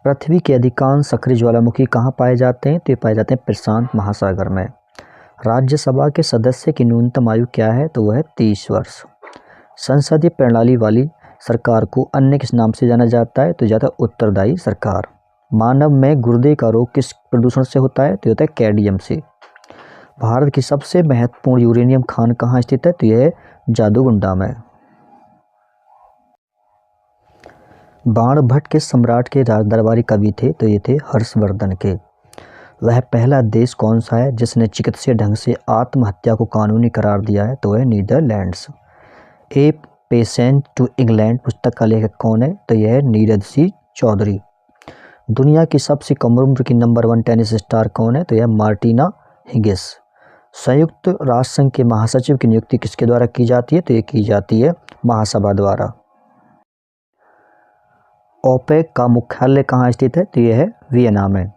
पृथ्वी के अधिकांश सक्रिय ज्वालामुखी कहाँ पाए जाते हैं? तो ये पाए जाते हैं प्रशांत महासागर में। राज्यसभा के सदस्य की न्यूनतम आयु क्या है? तो वह है 30 वर्ष। संसदीय प्रणाली वाली सरकार को अन्य किस नाम से जाना जाता है? तो जाता है उत्तरदायी सरकार। मानव में गुर्दे का रोग किस प्रदूषण से होता है? तो होता है कैडमियम से। भारत की सबसे महत्वपूर्ण यूरेनियम खान कहाँ स्थित है? तो यह है जादूगुंडा में। बाणभट्ट के सम्राट के राज दरबारी कवि थे? तो ये थे हर्षवर्धन के। वह पहला देश कौन सा है जिसने चिकित्सीय ढंग से आत्महत्या को कानूनी करार दिया है? तो वह Netherlands. A passage to England पुस्तक का लेखक कौन है? तो यह है नीरज सिंह चौधरी। दुनिया की सबसे कम उम्र की नंबर 1 टेनिस स्टार कौन है? तो यह मार्टिना हिंगिस। संयुक्त राष्ट्र संघ के महासचिव की नियुक्ति किसके द्वारा की जाती है? तो ये की जाती है महासभा द्वारा। ओपेक का मुख्यालय कहाँ स्थित है? तो यह है वियना में।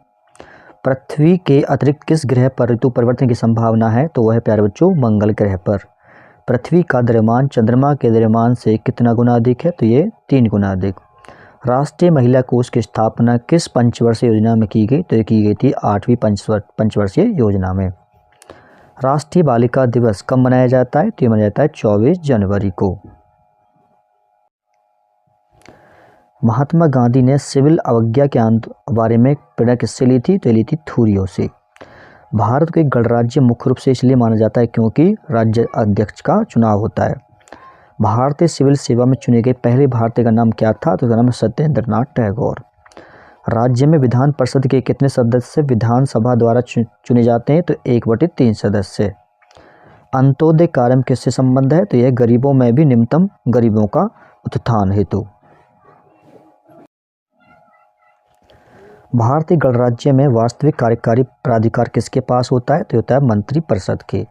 पृथ्वी के अतिरिक्त किस ग्रह पर ऋतु परिवर्तन की संभावना है? तो वह है प्यारे बच्चों मंगल ग्रह पर। पृथ्वी का द्रव्यमान चंद्रमा के द्रव्यमान से कितना गुना अधिक है? तो ये 3 गुना अधिक। राष्ट्रीय महिला कोष की स्थापना किस पंचवर्षीय योजना में की गई? तो ये की गई थी 8वीं पंचवर्षीय योजना में। राष्ट्रीय बालिका दिवस कब मनाया जाता है? तो ये मनाया जाता है 24 जनवरी को। महात्मा गांधी ने सिविल अवज्ञा के बारे में प्रेरणा किससे ली थी? तो ये ली थी थूरियो से। भारत को एक गणराज्य मुख्य रूप से इसलिए माना जाता है क्योंकि राज्य अध्यक्ष का चुनाव होता है। भारतीय सिविल सेवा में चुने गए पहले भारतीय का नाम क्या था? तो उसका नाम है सत्येंद्रनाथ टैगोर। राज्य में विधान परिषद के कितने सदस्य विधानसभा द्वारा चुने जाते हैं? तो 1/3 सदस्य। अंत्योदय कार्यक्रम किससे संबंध है? तो यह गरीबों में भी निम्नतम गरीबों का उत्थान हेतु। भारतीय गणराज्य में वास्तविक कार्यकारी प्राधिकार किसके पास होता है? तो होता है मंत्रिपरिषद के।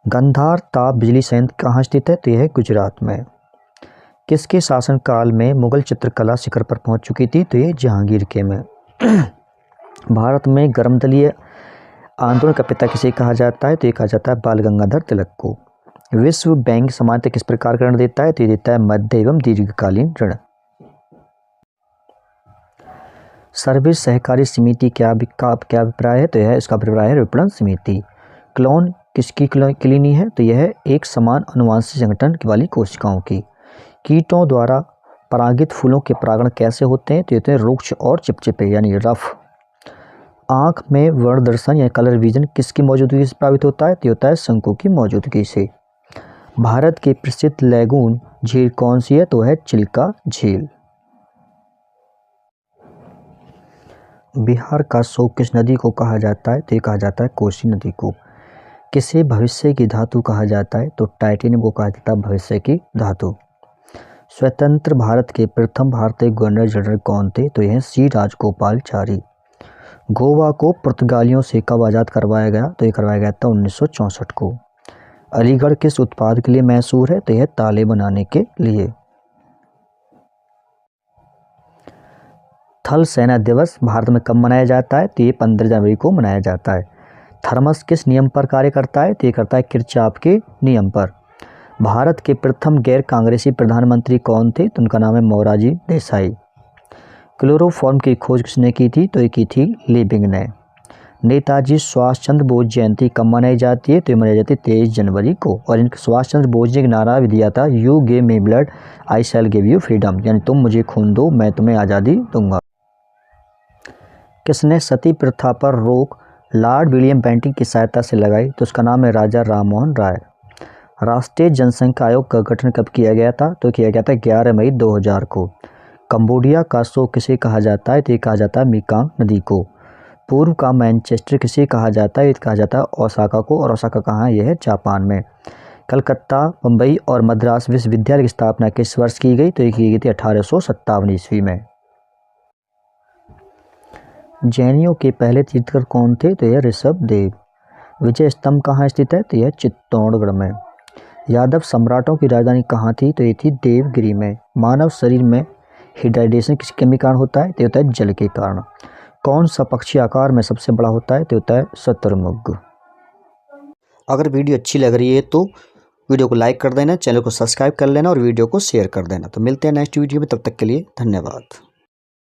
गंधार ताप बिजली संयंत्र कहाँ स्थित है? तो यह है गुजरात में। किसके शासनकाल में मुगल चित्रकला शिखर पर पहुंच चुकी थी? तो ये जहांगीर के में। भारत में गर्मदलीय आंदोलन का पिता किसे कहा जाता है? तो ये कहा जाता है बाल गंगाधर तिलक को। विश्व बैंक सामान्यतः किस प्रकार का ऋण देता है? तो ये देता है मध्य एवं दीर्घकालीन ऋण। सर्वे सहकारी समिति क्या अभिप्राय है? तो यह इसका अभिप्राय है विपणन समिति। क्लोन किसकी क्लीनी है? तो यह एक समान अनुवांशिक संगठन वाली कोशिकाओं की। कीटों द्वारा परागित फूलों के परागण कैसे होते हैं? तो ये होते हैं रुक्ष और चिपचिपे यानी रफ। आँख में वर्णदर्शन या कलर विजन किसकी मौजूदगी से प्रभावित होता है? तो होता है शंकु की मौजूदगी से। भारत की प्रसिद्ध लैगून झील कौन सी है? तो है चिल्का झील। बिहार का शोक किस नदी को कहा जाता है? तो ये कहा जाता है कोसी नदी को। किसे भविष्य की धातु कहा जाता है? तो टाइटेनियम को कहा जाता है भविष्य की धातु। स्वतंत्र भारत के प्रथम भारतीय गवर्नर जनरल कौन थे? तो यह सी राजगोपालचारी। गोवा को पुर्तगालियों से कब आज़ाद करवाया गया? तो ये करवाया गया था 1964 को। अलीगढ़ किस उत्पाद के लिए मशहूर है? तो यह ताले बनाने के लिए। थल सेना दिवस भारत में कब मनाया जाता है? तो ये 15 जनवरी को मनाया जाता है। थर्मस किस नियम पर कार्य करता है? तो ये करता है किरचॉफ के नियम पर। भारत के प्रथम गैर कांग्रेसी प्रधानमंत्री कौन थे? तो उनका नाम है मोरारजी देसाई। क्लोरोफॉर्म की खोज किसने की थी? तो ये की थी लिविंग ने। नेताजी सुभाष चंद्र बोस जयंती कब मनाई जाती है? तो ये मनाई जाती है 23 जनवरी को। और इनके सुभाष चंद्र बोस जी ने नारा भी दिया था, you give me blood I shell give you freedom, यानी तुम मुझे खून दो मैं तुम्हें आज़ादी दूंगा। किसने सती प्रथा पर रोक लॉर्ड विलियम बेंटिंक की सहायता से लगाई? तो उसका नाम है राजा राममोहन राय। राष्ट्रीय जनसंख्या आयोग का गठन कब किया गया था? तो किया गया था 11 मई 2000 को। कंबोडिया का शोक किसे कहा जाता है? तो ये कहा जाता है मेकांग नदी को। पूर्व का मैनचेस्टर किसे कहा जाता है? ये कहा जाता है ओसाका को। और ओसाका कहाँ है? यह है जापान में। कलकत्ता, मुंबई और मद्रास विश्वविद्यालय की स्थापना किस वर्ष की गई? तो ये की गई थी 1857 ईस्वी में। जैनियों के पहले तीर्थंकर कौन थे? तो यह ऋषभ देव। विजय स्तंभ कहाँ स्थित है? तो यह चित्तौड़गढ़ में। यादव सम्राटों की राजधानी कहाँ थी? तो ये थी देवगिरी में। मानव शरीर में हाइड्रेशन किस कमी कारण होता है? तो होता है जल के कारण। कौन सा पक्षी आकार में सबसे बड़ा होता है? तो होता है शतुरमुर्ग। अगर वीडियो अच्छी लग रही है तो वीडियो को लाइक कर देना, चैनल को सब्सक्राइब कर लेना और वीडियो को शेयर कर देना। तो मिलते हैं नेक्स्ट वीडियो में, तब तक के लिए धन्यवाद।